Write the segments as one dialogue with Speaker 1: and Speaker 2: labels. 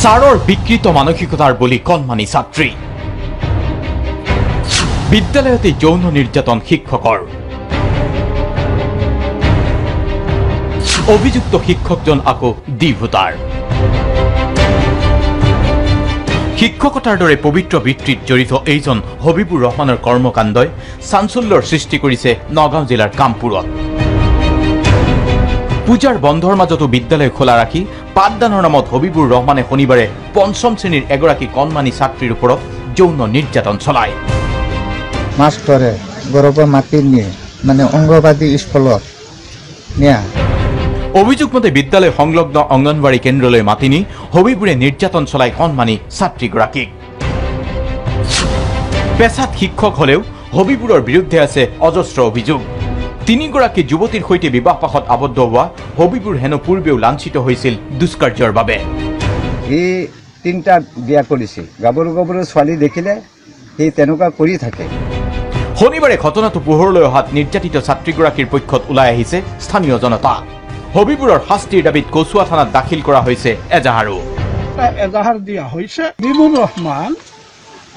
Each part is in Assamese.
Speaker 1: ছাৰৰ বিকৃত মানসিকতাৰ বলি কণমানি ছাত্ৰী বিদ্যালয়তে যৌন নিৰ্যাতন শিক্ষকৰ অভিযুক্ত শিক্ষকজন আকৌ ডিভোটাৰ শিক্ষকতাৰ দৰে পবিত্ৰ বৃত্তিত জড়িত এইজন হবিবুৰ ৰহমানৰ কৰ্মকাণ্ডই চাঞ্চল্যৰ সৃষ্টি কৰিছে নগাঁও জিলাৰ কামপুৰত পূজাৰ বন্ধৰ মাজতো বিদ্যালয় খোলা ৰাখি পাঠদানৰ নামত হবিবুৰ ৰহমানে শনিবাৰে পঞ্চম শ্ৰেণীৰ এগৰাকী কণমানি ছাত্ৰীৰ ওপৰত যৌন নিৰ্যাতন চলায়
Speaker 2: মাষ্টৰে গৰপৰ মাতি নিয়ে মানে অংগবাদী স্কুলত নিয়া
Speaker 1: অভিযোগমতে বিদ্যালয় সংলগ্ন অংগনবাড়ী কেন্দ্ৰলৈ মাতি নি হবিবুৰে নিৰ্যাতন চলাই কণমানি ছাত্ৰীগৰাকীক পেছাত শিক্ষক হলেও হবিবুৰৰ বিৰুদ্ধে আছে অজস্ৰ অভিযোগ তিনিগৰাকী যুৱতীৰ সৈতে বিবাহপাশত আবদ্ধ হোৱা হবিবুৰ হেনো পূৰ্বেও লাঞ্ছিত হৈছিল দুষ্কাৰ্যৰ বাবে
Speaker 2: এই তিনিটা বিয়া কৰিছে গাভৰু গাভৰু ছোৱালী দেখিলে সেই তেনেকুৱা কৰি থাকে
Speaker 1: শনিবাৰে ঘটনাটো পোহৰলৈ অহাত নিৰ্যাতিত ছাত্ৰীগৰাকীৰ পক্ষত ওলাই আহিছে স্থানীয় জনতা হবিবুৰৰ শাস্তিৰ দাবীত কচুৱা থানাত দাখিল কৰা হৈছে
Speaker 3: এজাহাৰ দিয়া হৈছে হবিবুৰ ৰহমান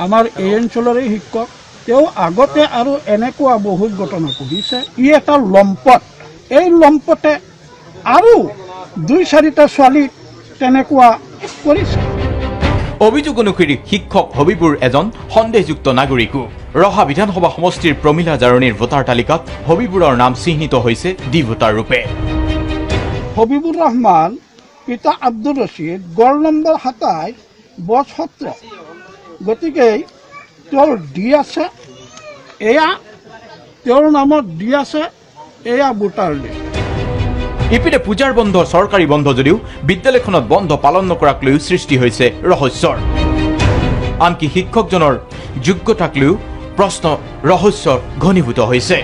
Speaker 3: আমাৰ এই অঞ্চলৰে শিক্ষক তেওঁ আগতে আৰু এনেকুৱা বহুত ঘটনা কৰিছে ই এটা লম্পট এই লম্পটে আৰু 2-4টা ছোৱালী তেনেকুৱা কৰিছে
Speaker 1: অভিযোগ অনুসৰি শিক্ষক হবিবুৰ এজন সন্দেহযুক্ত নাগৰিকো ৰহা বিধানসভা সমষ্টিৰ প্ৰমিলা জাৰণীৰ ভোটাৰ তালিকাত হবিবুৰৰ নাম চিহ্নিত হৈছে ডি ভোটাৰ ৰূপে
Speaker 3: হবিবুৰ ৰহমান পিতা আব্দুৰ ৰছিদ গড় নম্বৰ 27 বছ 17 গতিকে তেওঁৰ ডি আছে এয়া তেওঁৰ নামত ডি আছে এয়া ভোটাৰ লিষ্ট
Speaker 1: ইপিনে পূজাৰ বন্ধ চৰকাৰী বন্ধ যদিও বিদ্যালয়খনত বন্ধ পালন নকৰাক লৈ সৃষ্টি হৈছে ৰহস্যৰ আনকি শিক্ষকজনৰ যোগ্যতাক লৈ প্ৰশ্ন ৰহস্যৰ ঘনীভূত হৈছে